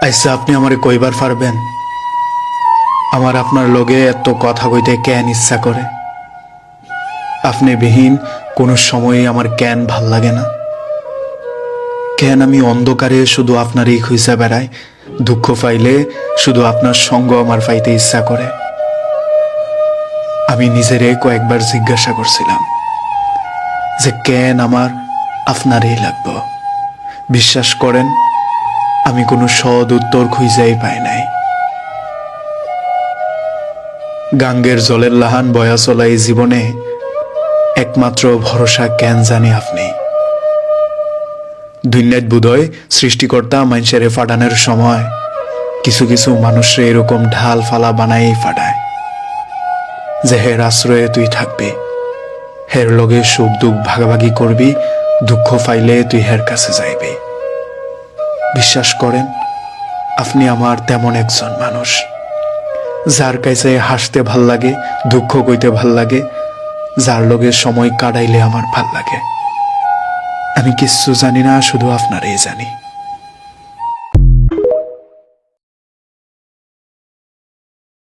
আচ্ছা, আপনি আমারে কইবার পারবেন আমার আপনার লগে এত কথা কইতে কেন ইচ্ছা করে? আপনি বিহীন কোনো সময়ই আমার কেন ভাল লাগে না? কেন আমি অন্ধকারে শুধু আপনারই খুঁজে বেড়াই? দুঃখ পাইলে শুধু আপনার সঙ্গ আমার পাইতে ইচ্ছা করে। আমি নিজেরে কয়েকবার জিজ্ঞাসা করছিলাম যে কেন আমার আপনারই লাগবে। বিশ্বাস করেন, আমি কোনো সৎ উত্তর খুঁজেই পাই নাই। গাঙ্গের জলের লাহান বয়া চলা এই জীবনে একমাত্র ভরসা কেন জানি আপনি। দুনিয়াত বুধয় সৃষ্টিকর্তা মানুষের ফাটানোর সময় কিছু কিছু মানুষরে এরকম ঢাল ফালা বানাই ফাটায় যে হের আশ্রয়ে তুই থাকবি, হের লগে সুখ দুঃখ ভাগাভাগি করবি, দুঃখ পাইলে তুই হের কাছে যাইবি। বিশ্বাস করেন, আপনি আমার তেমন একজন মানুষ যার কাছে হাসতে ভাল লাগে, দুঃখ কইতে ভাল লাগে, যার লগে সময় কাটাইলে আমার ভাল লাগে। আমি কিচ্ছু জানি না, শুধু আপনারই জানি।